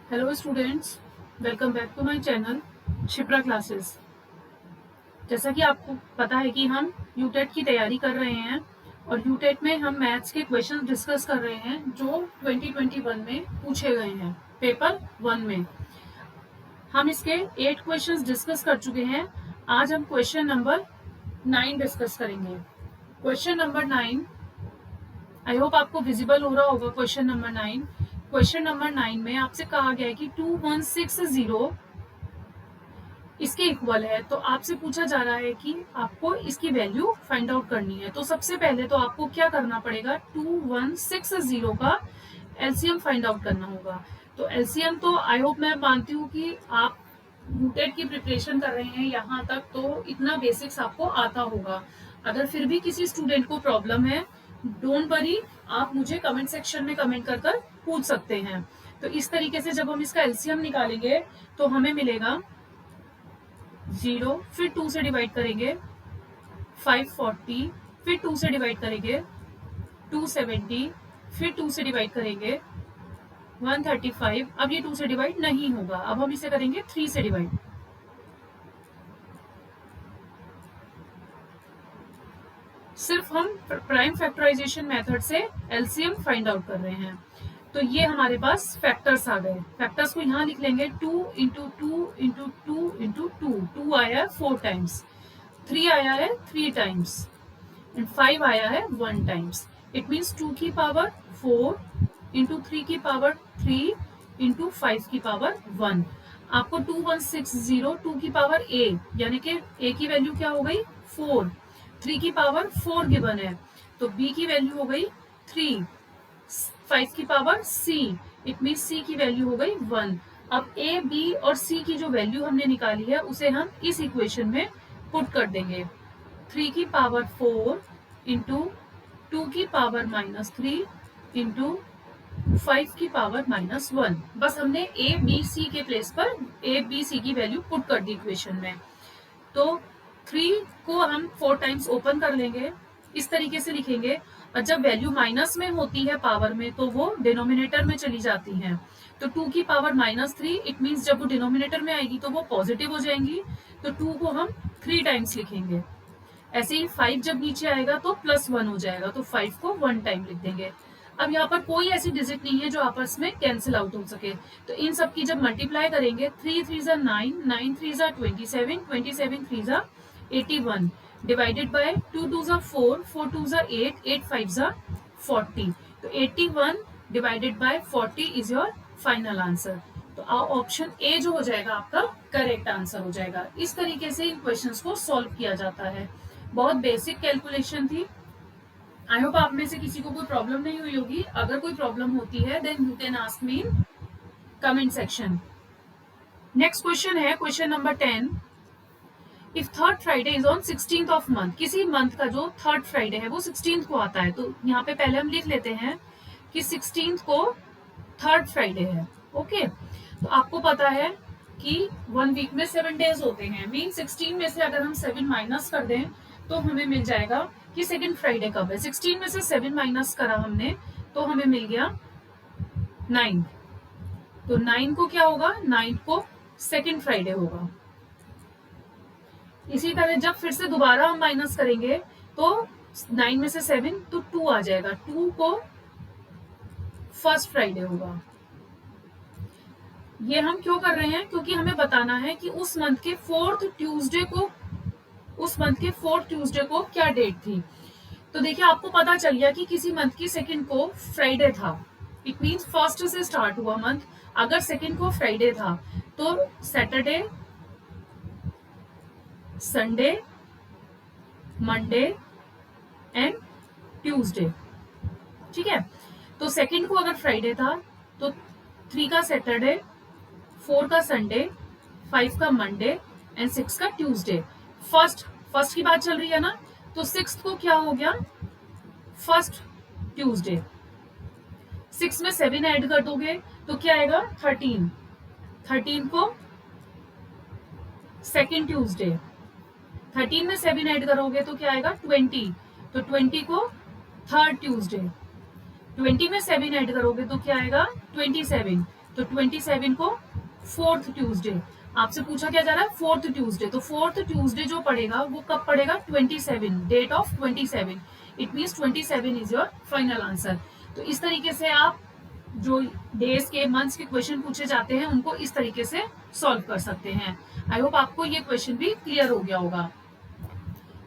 Hello students, welcome back to my channel Shipra classes. जैसा कि आपको पता है कि हम यूटेट की तैयारी कर रहे हैं और यूटेट में हम मैथ्स के क्वेश्चन डिस्कस कर रहे हैं जो 2021 में पूछे गए हैं पेपर 1 में। हम इसके 8 क्वेश्चंस डिस्कस कर चुके हैं। आज हम क्वेश्चन नंबर 9 डिस्कस करेंगे। क्वेश्चन नंबर 9, आई होप आपको विजिबल हो रहा होगा। क्वेश्चन नंबर 9, क्वेश्चन नंबर 9 में आपसे कहा गया है कि 2160 इसके इक्वल है। तो आपसे पूछा जा रहा है कि आपको इसकी वैल्यू फाइंड आउट करनी है। तो सबसे पहले तो आपको क्या करना पड़ेगा, 2160 का एलसीएम फाइंड आउट करना होगा। तो एलसीएम तो आई होप मैं मानती हूँ कि आप यूटेट की प्रिपरेशन कर रहे हैं यहाँ तक, तो इतना बेसिक्स आपको आता होगा। अगर फिर भी किसी स्टूडेंट को प्रॉब्लम है, डोंट वरी, आप मुझे कमेंट सेक्शन में कमेंट कर कर पूछ सकते हैं। तो इस तरीके से जब हम इसका एलसीएम निकालेंगे तो हमें मिलेगा 0, फिर 2 से डिवाइड करेंगे 540, फिर 2 से डिवाइड करेंगे 270, फिर 2 से डिवाइड करेंगे 135। अब ये 2 से डिवाइड नहीं होगा, अब हम इसे करेंगे 3 से डिवाइड। सिर्फ हम प्राइम फैक्टराइजेशन मेथड से एलसीएम फाइंड आउट कर रहे हैं। तो ये हमारे पास फैक्टर्स आ गए। फैक्टर्स को यहाँ लिख लेंगे, 2 इंटू 2 इंटू 2 इंटू 2, 2 आया है 4 टाइम्स, 3 आया है 3 टाइम्स, एंड 5 आया है 1 टाइम्स। इट मीन्स 2 की पावर 4 इंटू 3 की पावर 3 इंटू 5 की पावर 1। आपको 2160 2 की पावर a, यानी कि a की वैल्यू क्या हो गई 4, 3 की पावर 4 गिवन है, तो b की वैल्यू हो गई 3, 5 की power c, it means c की वैल्यू हो गई 1। अब a, b और c की जो वैल्यू हमने निकाली है उसे हम इस इक्वेशन में पुट कर देंगे। 3 की पावर 4 इंटू 2 की पावर -3 इंटू 5 की पावर -1। बस हमने a, b, c के प्लेस पर a, b, c की वैल्यू पुट कर दी इक्वेशन में। तो 3 को हम 4 टाइम्स ओपन कर लेंगे, इस तरीके से लिखेंगे, और जब वैल्यू माइनस में होती है पावर में तो वो डिनोमिनेटर में चली जाती हैं। तो 2 की पावर -3, इट मीन्स जब वो डिनोमिनेटर में आएगी तो वो पॉजिटिव हो जाएंगी, तो 2 को हम 3 टाइम्स लिखेंगे। ऐसे ही 5 जब नीचे आएगा तो +1 हो जाएगा, तो 5 को 1 टाइम लिख देंगे। अब यहाँ पर कोई ऐसी डिजिट नहीं है जो आपस में कैंसिल आउट हो सके, तो इन सब की जब मल्टीप्लाई करेंगे 3 3 जा 9, 9 3 जा 27, 27 3 जा 81, डिवाइडेड बाय 2 2 जा 4, 4 2 जा 8, 8 5 जा 40। तो 81 divided by 40 is your final answer. तो ऑप्शन ए जो हो जाएगा आपका करेक्ट आंसर हो जाएगा। इस तरीके से इन क्वेश्चंस को सॉल्व किया जाता है। बहुत बेसिक कैलकुलेशन थी। आई होप आप में से किसी को कोई प्रॉब्लम नहीं हुई होगी। अगर कोई प्रॉब्लम होती है then you can ask me in comment section. Next question है question number 10। If third Friday is on 16th of month, किसी मंथ का जो थर्ड फ्राइडे है वो 16th को आता है, तो यहाँ पे पहले हम लिख लेते हैं कि 16th को थर्ड फ्राइडे है। ओके, तो आपको पता है कि 1 वीक में 7 डेज होते हैं, मीन 16 में से अगर हम 7 माइनस कर दें तो हमें मिल जाएगा कि सेकंड फ्राइडे कब है। 16 में से 7 माइनस करा हमने तो हमें मिल गया 9। तो 9 को क्या होगा, 9 को सेकंड फ्राइडे होगा। इसी तरह जब फिर से दोबारा हम माइनस करेंगे तो 9 में से 7 तो 2 आ जाएगा, 2 को फर्स्ट फ्राइडे होगा। ये हम क्यों कर रहे हैं, क्योंकि हमें बताना है कि उस मंथ के फोर्थ ट्यूसडे को क्या डेट थी। तो देखिए आपको पता चल गया कि किसी मंथ की सेकंड को फ्राइडे था, इट मींस फर्स्ट से स्टार्ट हुआ मंथ। अगर सेकंड को फ्राइडे था तो Saturday, Sunday, Monday and Tuesday, ठीक है। तो सेकंड को अगर फ्राइडे था तो 3 का सैटरडे, 4 का संडे, 5 का मंडे एंड 6 का ट्यूसडे। फर्स्ट की बात चल रही है ना, तो 6 को क्या हो गया, फर्स्ट ट्यूसडे। 6 में 7 ऐड कर दोगे तो क्या आएगा 13, 13 को सेकेंड ट्यूसडे। 13 में 7 ऐड करोगे तो क्या आएगा 20, तो 20 को थर्ड ट्यूसडे। 20 में 7 ऐड करोगे तो क्या आएगा 27, तो 27 को फोर्थ ट्यूसडे, आपसे पूछा क्या जा रहा है, फोर्थ ट्यूसडे, तो फोर्थ ट्यूसडे जो पड़ेगा वो कब पड़ेगा, 27, date of 27, it means 27 is your final answer. तो इस तरीके से आप जो डेज के, मंथ्स के क्वेश्चन पूछे जाते हैं उनको इस तरीके से सॉल्व कर सकते हैं। आई होप आपको ये क्वेश्चन भी क्लियर हो गया होगा।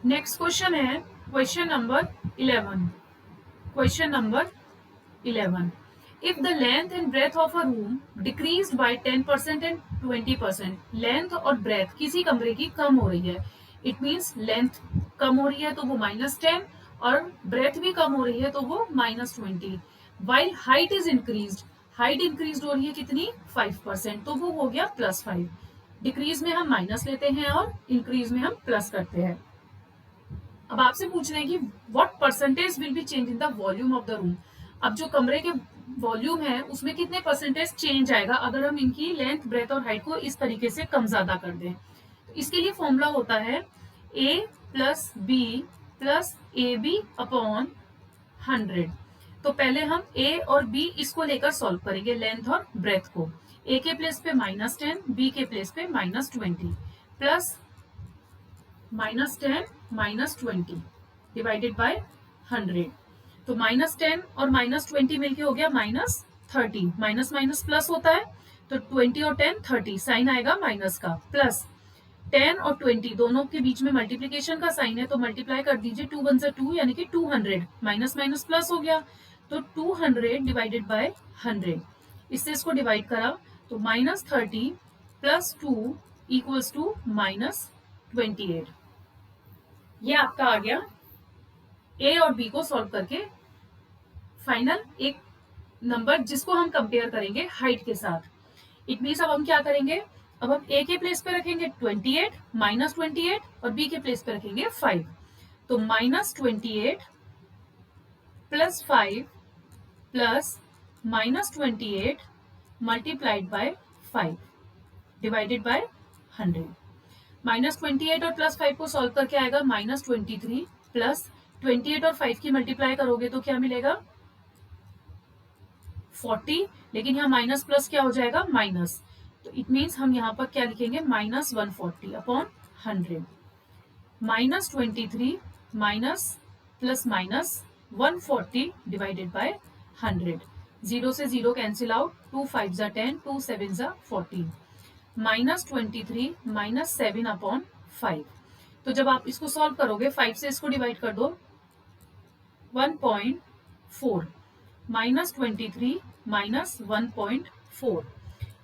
नेक्स्ट क्वेश्चन है question number 11। Question number 11, if the length and breadth of a room decreased by 10% and 20%, length और ब्रेथ किसी कमरे की कम हो रही है, इट मीन्स लेंथ कम हो रही है तो वो -10 और ब्रेथ भी कम हो रही है तो वो -20, while height is increased, height increase हो रही है कितनी, 5%, तो वो हो गया +5। डिक्रीज में हम माइनस लेते हैं और इंक्रीज में हम प्लस करते हैं। अब आपसे पूछ रहे हैं कि what percentage will be change in the volume of the room, अब जो कमरे के वॉल्यूम है उसमें कितने परसेंटेज चेंज आएगा अगर हम इनकी लेंथ, ब्रेथ और हाइट को इस तरीके से कम ज्यादा कर दें। तो इसके लिए फॉर्मूला होता है a plus B plus A B upon 100। तो पहले हम a और b इसको लेकर सॉल्व करेंगे, लेंथ और ब्रेथ को। a के प्लेस पे -10, b के प्लेस पे -20, प्लस -10 -20 डिवाइडेड बाय 100। तो -10 और -20 मिलके हो गया -30, माइनस माइनस प्लस होता है तो 20 और 10 30, साइन आएगा माइनस का, प्लस 10 और 20 दोनों के बीच में मल्टीप्लीकेशन का साइन है तो मल्टीप्लाई कर दीजिए, 2 वन से 2 यानी कि 200, माइनस माइनस प्लस हो गया तो 200 डिवाइडेड बाय 100, इससे इसको डिवाइड करा तो -30 प्लस 2 इक्वल्स टू -28। ये आपका आ गया ए और बी को सॉल्व करके फाइनल एक नंबर जिसको हम कंपेयर करेंगे हाइट के साथ। इट मीन्स अब हम क्या करेंगे, अब हम ए के प्लेस पे रखेंगे 28 -28 और बी के प्लेस पे रखेंगे 5, तो -28 plus 5 plus -28 multiplied by 5 divided by 100। -28 और +5 को सॉल्व करके आएगा -23, प्लस 28 और 5 की मल्टीप्लाई करोगे तो क्या मिलेगा 40, लेकिन यहाँ माइनस प्लस क्या हो जाएगा माइनस, तो इट मीन्स हम यहाँ पर क्या लिखेंगे -140 upon 100। -23 minus plus minus 140 divided by 100, 0 से 0 कैंसिल आउट, 2 5 जा 10, 2 7 जा 14, -23 -7 अपॉन 5। तो जब आप इसको सॉल्व करोगे 5 से इसको डिवाइड कर दो 1.4, -23 -1.4,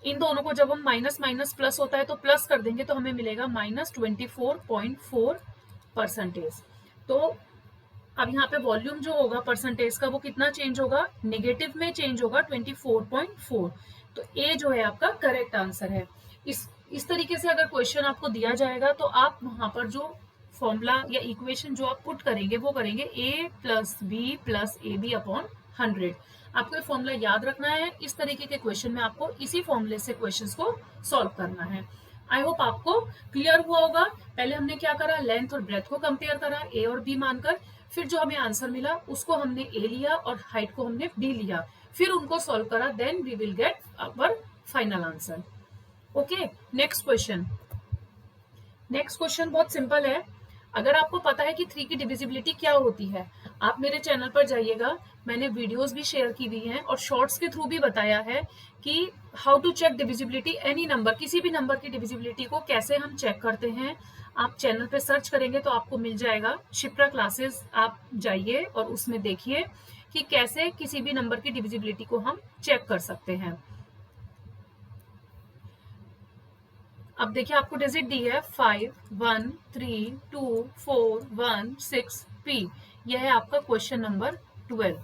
इन दोनों को जब हम माइनस माइनस प्लस होता है तो प्लस कर देंगे तो हमें मिलेगा -24.4%। तो अब यहाँ पे वॉल्यूम जो होगा परसेंटेज का वो कितना चेंज होगा, नेगेटिव में चेंज होगा 24.4, तो ए जो है आपका करेक्ट आंसर है। इस तरीके से अगर क्वेश्चन आपको दिया जाएगा तो आप वहां पर जो फॉर्मूला या इक्वेशन जो आप पुट करेंगे वो करेंगे a plus B plus A B upon 100। आपको ये फॉर्मूला याद रखना है, इस तरीके के क्वेश्चन में आपको इसी फॉर्मूले से क्वेश्चंस को सॉल्व करना है। आई होप आपको क्लियर हुआ होगा। पहले हमने क्या करा, लेंथ और ब्रेथ को कंपेयर करा ए और बी मानकर, फिर जो हमें आंसर मिला उसको हमने ए लिया और हाइट को हमने डी लिया, फिर उनको सॉल्व करा, then we will get our final answer. Okay, next question. Next question बहुत सिंपल है। अगर आपको पता है कि 3 की डिविजिबिलिटी क्या होती है, आप मेरे चैनल पर जाइएगा, मैंने वीडियोस भी शेयर की हुई हैं और शॉर्ट्स के थ्रू भी बताया है कि how to check divisibility any number, किसी भी नंबर की डिविजिबिलिटी को कैसे हम चेक करते हैं। आप चैनल पे सर्च करेंगे तो आपको मिल जाएगा, शिप्रा क्लासेस आप जाइए और उसमें देखिए कि कैसे किसी भी नंबर की डिविजिबिलिटी को हम चेक कर सकते हैं। अब देखिए आपको डिजिट दी है 5 1 3 2 4 1 6 p, यह है आपका क्वेश्चन नंबर 12।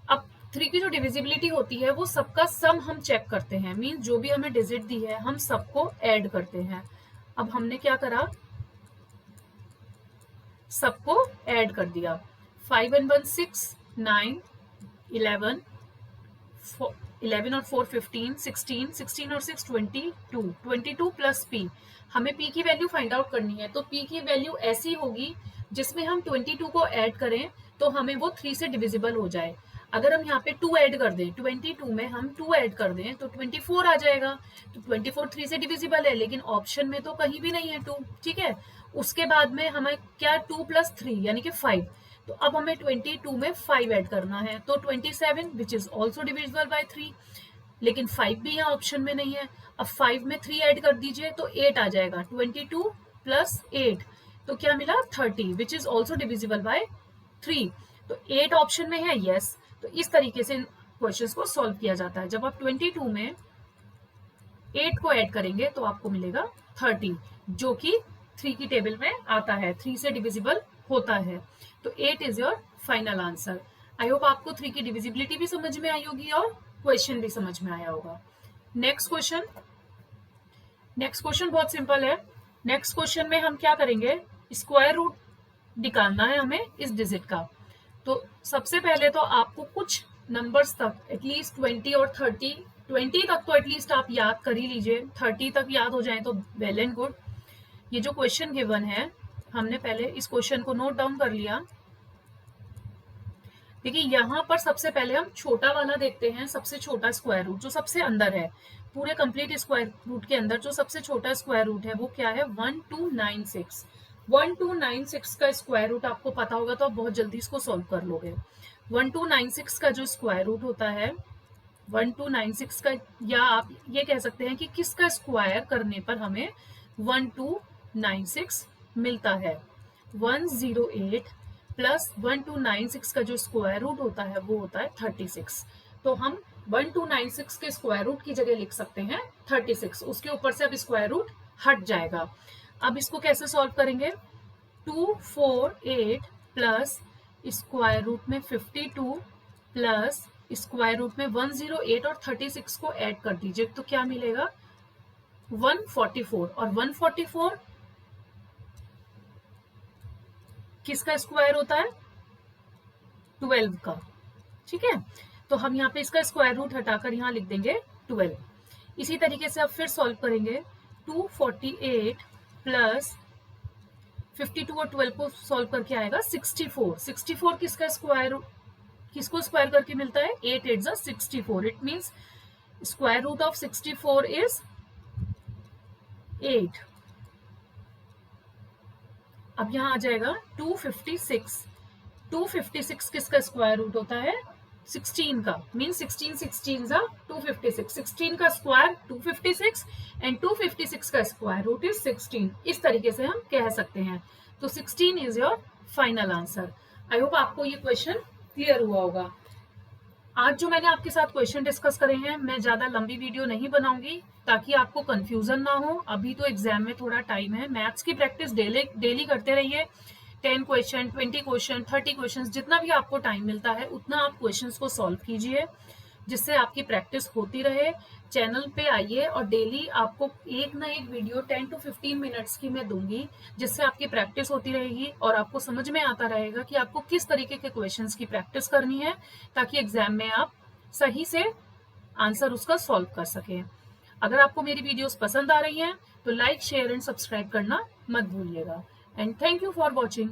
अब 3 की जो डिविजिबिलिटी होती है वो सबका सम हम चेक करते हैं, मींस जो भी हमें डिजिट दी है हम सबको ऐड करते हैं। अब हमने क्या करा, सबको ऐड कर दिया, 5 and 1 6 9 11 11 और 4 15 16 16 और 6 22 22 प्लस p, हमें p की वैल्यू फाइंड आउट करनी है। तो p की वैल्यू ऐसी होगी जिसमें हम 22 को ऐड करें तो हमें वो 3 से डिविजिबल हो जाए। अगर हम यहाँ पे 2 ऐड कर दें, 22 में हम 2 ऐड कर दें तो 24 आ जाएगा। तो 24 3 से डिविजिबल है, लेकिन ऑप्शन में तो कहीं भी नहीं है 2, ठीक है। उसके बाद में हमें क्या 2 + 3 यानी कि 5, तो अब हमें 22 में 5 ऐड करना है, तो 27 which is also divisible by 3, लेकिन 5 भी यहाँ ऑप्शन में नहीं है। अब 5 में 3 ऐड कर दीजिए तो 8 आ जाएगा, 22 + 8 तो क्या मिला 30 which is also divisible by 3। तो 8 ऑप्शन में है, यस। तो इस तरीके से क्वेश्चंस को सॉल्व किया जाता है। जब आप 22 में 8 को ऐड करेंगे तो आपको मिलेगा 30, जो कि 3 की टेबल में आता है, 3 से डिविजिबल होता है। तो 8 is your final answer. I hope आपको 3 की डिविजिबिलिटी भी समझ में आई होगी और क्वेश्चन भी समझ में आया होगा। नेक्स्ट क्वेश्चन बहुत सिंपल है। नेक्स्ट क्वेश्चन में हम क्या करेंगे, स्क्वायर रूट निकालना है हमें इस डिजिट का। तो सबसे पहले तो आपको कुछ नंबर्स तक एटलीस्ट 20 और 30, 20 तक तो एटलीस्ट आप याद कर ही लीजिए, 30 तक याद हो जाए तो वेल एंड गुड। ये जो क्वेश्चन गिवन है, हमने पहले इस क्वेश्चन को नोट डाउन कर लिया। देखिए यहाँ पर सबसे पहले हम छोटा वाला देखते हैं, सबसे छोटा स्क्वायर रूट जो सबसे अंदर है, पूरे कंप्लीट स्क्वायर रूट के अंदर जो सबसे छोटा स्क्वायर रूट है वो क्या है, 1296। 1296 का स्क्वायर रूट आपको पता होगा तो आप बहुत जल्दी इसको सॉल्व कर लोगे। 1296 का जो स्क्वायर रूट होता है, 1296 का, या आप ये कह सकते हैं कि किसका स्क्वायर करने पर हमें 1296 मिलता है। 108 + 1296 का जो स्क्वायर रूट होता है वो होता है 36। तो हम 1296 के स्क्वायर रूट की जगह लिख सकते हैं 36, उसके ऊपर से अब स्क्वायर रूट हट जाएगा। अब इसको कैसे सॉल्व करेंगे, 248 प्लस स्क्वायर रूट में 52 प्लस स्क्वायर रूट में 108 और 36 को ऐड कर दीजिए तो क्या मिलेगा, 144। और 144 किसका स्क्वायर होता है, 12 का, ठीक है। तो हम यहाँ पे इसका स्क्वायर रूट हटाकर यहाँ लिख देंगे 12। इसी तरीके से अब फिर सॉल्व करेंगे, 248 प्लस 52 और 12 को सॉल्व करके आएगा 64। 64 किसका स्क्वायर, किसको स्क्वायर करके मिलता है, 8 8 जा 64। It means square root of 64 is 8। अब यहाँ आ जाएगा 256। 256 किसका स्क्वायर रूट होता है, 16 का, मीन 16 16 जा 256। 16 का स्क्वायर 256 एंड 256 का स्क्वायर रूट इज 16। इस तरीके से हम कह सकते हैं। तो 16 is your final answer. I hope आपको ये क्वेश्चन क्लियर हुआ होगा। आज जो मैंने आपके साथ क्वेश्चन डिस्कस करे हैं, मैं ज्यादा लंबी वीडियो नहीं बनाऊंगी ताकि आपको कंफ्यूजन ना हो। अभी तो एग्जाम में थोड़ा टाइम है। मैथ्स की प्रैक्टिस डेली करते रहिए। 10 क्वेश्चन, 20 क्वेश्चन, 30 क्वेश्चन, जितना भी आपको टाइम मिलता है उतना आप क्वेश्चंस को सॉल्व कीजिए, जिससे आपकी प्रैक्टिस होती रहे। चैनल पे आइए और डेली आपको एक ना एक वीडियो 10 to 15 मिनट्स की मैं दूंगी, जिससे आपकी प्रैक्टिस होती रहेगी और आपको समझ में आता रहेगा कि आपको किस तरीके के क्वेश्चंस की प्रैक्टिस करनी है, ताकि एग्जाम में आप सही से आंसर उसका सॉल्व कर सकें। अगर आपको मेरी वीडियोस पसंद आ रही हैं तो लाइक, शेयर एंड सब्सक्राइब करना मत भूलिएगा। And thank you for watching.